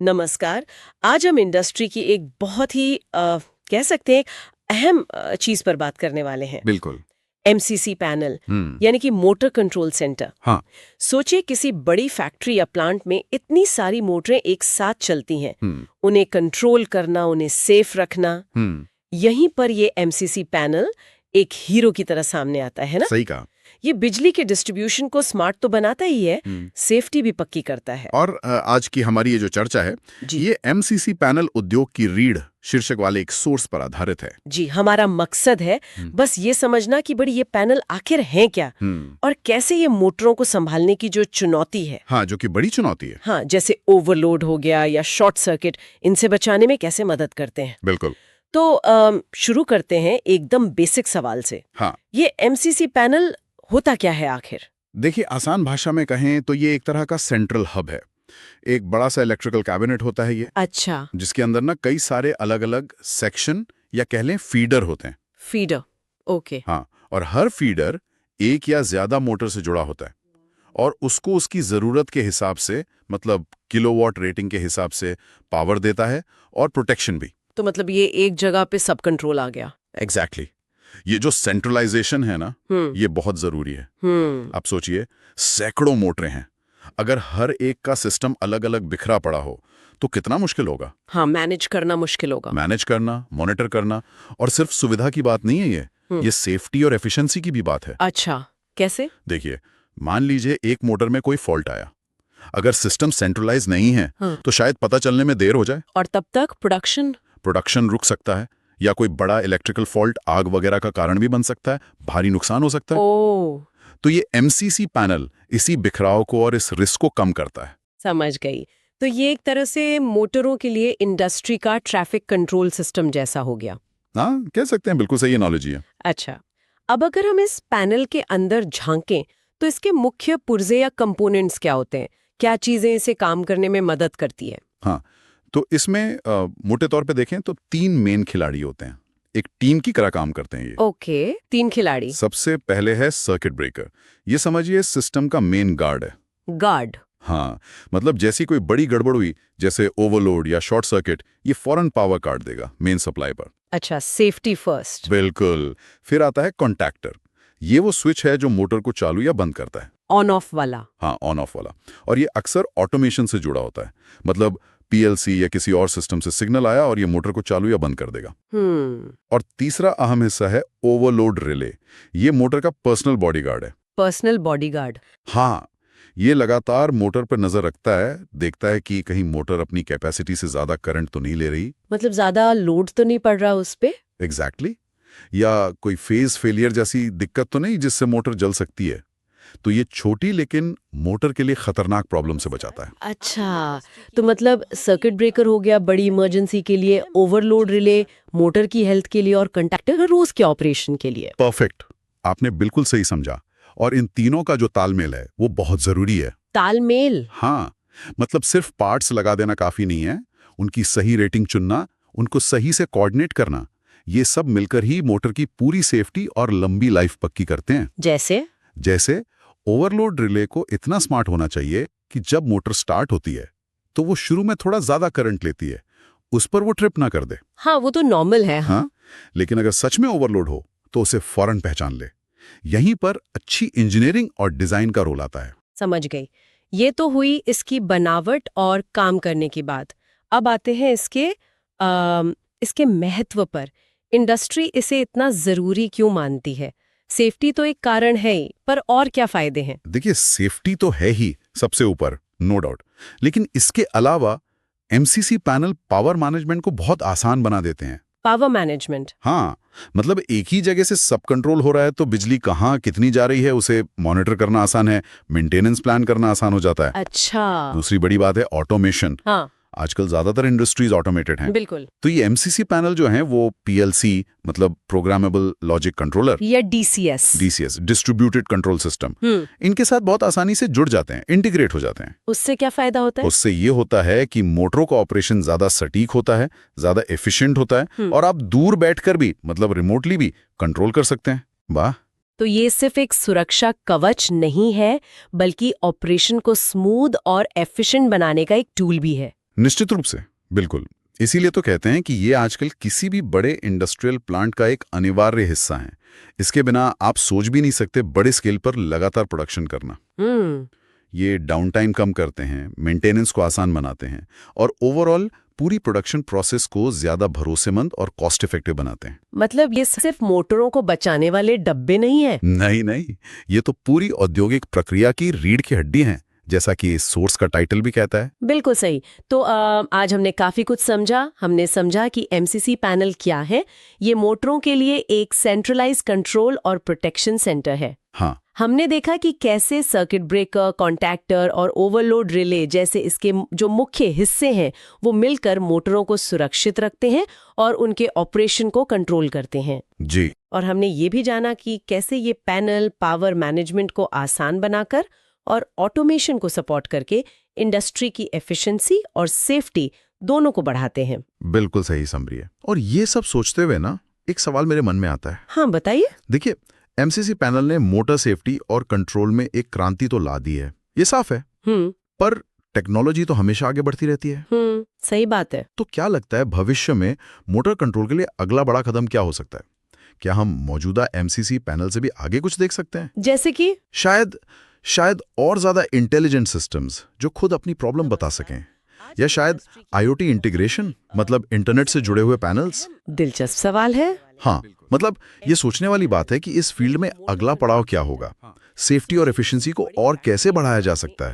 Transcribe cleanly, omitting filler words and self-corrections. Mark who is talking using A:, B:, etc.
A: नमस्कार। आज हम इंडस्ट्री की एक बहुत ही कह सकते हैं अहम चीज पर बात करने वाले हैं।
B: बिल्कुल।
A: एमसीसी पैनल यानी कि मोटर कंट्रोल सेंटर।
B: हाँ।
A: सोचिए किसी बड़ी फैक्ट्री या प्लांट में इतनी सारी मोटरें एक साथ चलती हैं। उन्हें कंट्रोल करना, उन्हें सेफ रखना, यहीं पर ये एमसीसी पैनल एक हीरो की तरह सामने आता है ना।
B: सही कहा।
A: ये बिजली के डिस्ट्रीब्यूशन को स्मार्ट तो बनाता ही है, सेफ्टी भी पक्की करता है।
B: और आज की हमारी ये जो चर्चा है, ये एमसीसी पैनल उद्योग की रीढ़ शीर्षक वाले एक सोर्स पर आधारित है।
A: जी, हमारा मकसद है बस ये समझना कि बड़ी ये पैनल आखिर हैं क्या और कैसे ये मोटरों को संभालने की जो चुनौती है।
B: हाँ, जो कि बड़ी चुनौती है।
A: हाँ, जैसे ओवरलोड हो गया या शॉर्ट सर्किट, इनसे बचाने में कैसे मदद करते हैं।
B: बिल्कुल।
A: तो शुरू करते हैं एकदम बेसिक सवाल से।
B: हाँ।
A: ये एमसीसी पैनल होता क्या है आखिर?
B: देखिए, आसान भाषा में कहें तो ये एक तरह का सेंट्रल हब है। एक बड़ा सा इलेक्ट्रिकल कैबिनेट होता है ये,
A: अच्छा,
B: जिसके अंदर ना कई सारे अलग अलग सेक्शन या कह लें फीडर होते हैं।
A: Feeder, okay.
B: हाँ, और हर फीडर एक या ज्यादा मोटर से जुड़ा होता है और उसको उसकी जरूरत के हिसाब से, मतलब किलोवाट रेटिंग के हिसाब से पावर देता है और प्रोटेक्शन भी।
A: तो मतलब ये एक जगह पे सब कंट्रोल आ गया।
B: एग्जैक्टली ये जो सेंट्रलाइजेशन है ना, ये बहुत जरूरी है। आप सोचिए, सैकड़ों मोटरें हैं, अगर हर एक का सिस्टम अलग अलग बिखरा पड़ा हो तो कितना मुश्किल होगा।
A: हाँ, मैनेज करना मुश्किल होगा।
B: मैनेज करना, मॉनिटर करना, और सिर्फ सुविधा की बात नहीं है ये सेफ्टी और एफिशिएंसी की भी बात है।
A: अच्छा, कैसे?
B: देखिए, मान लीजिए एक मोटर में कोई फॉल्ट आया, अगर सिस्टम सेंट्रलाइज नहीं है तो शायद पता चलने में देर हो जाए
A: और तब तक प्रोडक्शन
B: रुक सकता है, या कोई बड़ा इलेक्ट्रिकल फॉल्ट आग वगैरह का कारण भी बन सकता है, भारी नुकसान हो सकता है। तो ये एमसीसी पैनल इसी बिखराव को और इस रिस्क को कम करता है।
A: समझ गई। तो ये एक तरह से मोटरों के लिए इंडस्ट्री का ट्रैफिक कंट्रोल सिस्टम जैसा हो गया।
B: हाँ, कह सकते हैं, बिल्कुल सही एनालॉजी है।
A: अच्छा, अब अगर हम इस पैनल के अंदर झांकें तो इसके मुख्य पुर्जे या कंपोनेंट्स क्या होते हैं? क्या चीजें इसे काम करने में मदद करती है?
B: हाँ, तो इसमें मोटे तौर पे देखें तो 3 मेन खिलाड़ी होते हैं, एक टीम की तरह काम करते हैं ये।
A: ओके, 3 खिलाड़ी।
B: सबसे पहले है सर्किट ब्रेकर। ये समझिए सिस्टम का मेन गार्ड है।
A: गार्ड?
B: हाँ, मतलब जैसी कोई बड़ी गड़बड़ हुई, जैसे ओवरलोड या शॉर्ट सर्किट, ये फौरन पावर काट देगा मेन सप्लाई पर।
A: अच्छा, सेफ्टी फर्स्ट।
B: बिल्कुल। फिर आता है कॉन्टैक्टर। ये वो स्विच है जो मोटर को चालू या बंद करता है।
A: ऑन ऑफ वाला?
B: हाँ, ऑन ऑफ वाला। और ये अक्सर ऑटोमेशन से जुड़ा होता है, मतलब पीएलसी या किसी और सिस्टम से सिग्नल आया और ये मोटर को चालू या बंद कर देगा। और तीसरा अहम हिस्सा है ओवरलोड रिले। ये मोटर का पर्सनल बॉडीगार्ड है।
A: Personal bodyguard?
B: हाँ, ये लगातार मोटर पर नजर रखता है, देखता है कि कहीं मोटर अपनी कैपेसिटी से ज्यादा करंट तो नहीं ले रही,
A: मतलब ज्यादा लोड तो नहीं पड़ रहा उस पे।
B: एग्जैक्टली या कोई फेज फेलियर जैसी दिक्कत तो नहीं जिससे मोटर जल सकती है। तो ये छोटी लेकिन मोटर के लिए खतरनाक प्रॉब्लम से बचाता है।
A: अच्छा, तो मतलब सर्किट ब्रेकर हो गया बड़ी इमरजेंसी के लिए, ओवरलोड रिले मोटर की हेल्थ के लिए, और कंडक्टर रोज के ऑपरेशन के लिए।
B: परफेक्ट, आपने बिल्कुल सही समझा। और इन तीनों का जो तालमेल है वो बहुत जरूरी है।
A: तालमेल?
B: हाँ, मतलब सिर्फ पार्ट्स लगा देना काफी नहीं है, उनकी सही रेटिंग चुनना, उनको सही से कोऑर्डिनेट करना, ये सब मिलकर ही मोटर की पूरी सेफ्टी और लंबी लाइफ पक्की करते हैं। जैसे ओवरलोड रिले को इतना स्मार्ट होना चाहिए कि जब मोटर स्टार्ट होती है तो वो शुरू में थोड़ा ज्यादा करंट लेती है, उस पर वो ट्रिप ना कर दे।
A: हाँ, वो तो नॉर्मल है।
B: हाँ, लेकिन अगर सच में ओवरलोड हो तो उसे फौरन पहचान ले। यहीं पर अच्छी इंजीनियरिंग और डिजाइन का रोल आता है।
A: समझ गई। ये तो हुई इसकी बनावट और काम करने की बात। अब आते हैं इसके महत्व पर। इंडस्ट्री इसे इतना जरूरी क्यों मानती है? सेफ्टी तो एक कारण है ही, पर और क्या फायदे हैं?
B: देखिए, सेफ्टी तो है ही सबसे ऊपर, नो डाउट, लेकिन इसके अलावा एमसीसी पैनल पावर मैनेजमेंट को बहुत आसान बना देते हैं।
A: Power management?
B: हाँ, मतलब एक ही जगह से सब कंट्रोल हो रहा है तो बिजली कहाँ कितनी जा रही है उसे मॉनिटर करना आसान है, मेंटेनेंस प्लान करना आसान हो जाता है।
A: अच्छा।
B: दूसरी बड़ी बात है ऑटोमेशन।
A: हाँ,
B: आजकल ज्यादातर इंडस्ट्रीज ऑटोमेटेड हैं।
A: बिल्कुल।
B: तो ये एमसीसी पैनल जो हैं वो पीएलसी, मतलब प्रोग्रामेबल लॉजिक कंट्रोलर,
A: या डीसीएस
B: डिस्ट्रीब्यूटेड कंट्रोल सिस्टम, इनके साथ बहुत आसानी से जुड़ जाते हैं, इंटीग्रेट हो जाते हैं।
A: उससे क्या फायदा होता है?
B: उससे ये होता है कि मोटरों का ऑपरेशन ज्यादा सटीक होता है, ज्यादा एफिशिएंट होता है, और आप दूर बैठकर भी, मतलब रिमोटली भी कंट्रोल कर सकते हैं। वाह!
A: तो ये सिर्फ एक सुरक्षा कवच नहीं है, बल्कि ऑपरेशन को स्मूथ और एफिशिएंट बनाने का एक टूल भी है।
B: निश्चित रूप से, बिल्कुल। इसीलिए तो कहते हैं कि ये आजकल किसी भी बड़े इंडस्ट्रियल प्लांट का एक अनिवार्य हिस्सा है। इसके बिना आप सोच भी नहीं सकते बड़े स्केल पर लगातार प्रोडक्शन करना। ये डाउन टाइम कम करते हैं, मेंटेनेंस को आसान बनाते हैं और ओवरऑल पूरी प्रोडक्शन प्रोसेस को ज्यादा भरोसेमंद और कॉस्ट इफेक्टिव बनाते हैं।
A: मतलब ये सिर्फ मोटरों को बचाने वाले डब्बे नहीं है?
B: नहीं नहीं, ये तो पूरी औद्योगिक प्रक्रिया की रीढ़ की हड्डी हैं, जैसा कि इस सोर्स का टाइटल भी कहता है।
A: बिल्कुल सही। तो आज हमने काफी कुछ समझा। हमने समझा कि एमसीसी पैनल क्या है। ये मोटरों के लिए एक सेंट्रलाइज कंट्रोल और प्रोटेक्शन सेंटर है।
B: हाँ,
A: हमने देखा कि कैसे सर्किट ब्रेकर, कॉन्टैक्टर और ओवरलोड रिले जैसे इसके जो मुख्य हिस्से हैं वो मिलकर मोटरों को सुरक्षित रखते हैं और उनके ऑपरेशन को कंट्रोल करते हैं
B: जी।
A: और हमने ये भी जाना कि कैसे ये पैनल पावर मैनेजमेंट को आसान बनाकर और ऑटोमेशन को सपोर्ट करके इंडस्ट्री की एफिशिएंसी और सेफ्टी दोनों को बढ़ाते हैं।
C: बिल्कुल सही समझी है। और ये सब सोचते हुए ना एक सवाल मेरे मन में आता है।
A: हाँ बताइए।
C: देखिए, एमसीसी पैनल ने मोटर सेफ्टी और कंट्रोल में एक क्रांति तो ला दी है, ये साफ है। पर टेक्नोलॉजी तो हमेशा आगे बढ़ती रहती है।
A: सही बात है।
C: तो क्या लगता है भविष्य में मोटर कंट्रोल के लिए अगला बड़ा कदम क्या हो सकता है? क्या हम मौजूदा एमसीसी पैनल से भी आगे कुछ देख सकते हैं?
A: जैसे कि
C: शायद और ज्यादा इंटेलिजेंट सिस्टम्स जो खुद अपनी प्रॉब्लम बता सकें, या शायद आईओटी इंटीग्रेशन, मतलब इंटरनेट से जुड़े हुए पैनल्स।
A: दिलचस्प सवाल है।
C: हाँ, मतलब ये सोचने वाली बात है कि इस फील्ड में अगला पड़ाव क्या होगा, सेफ्टी और एफिशिएंसी को और कैसे बढ़ाया जा सकता है।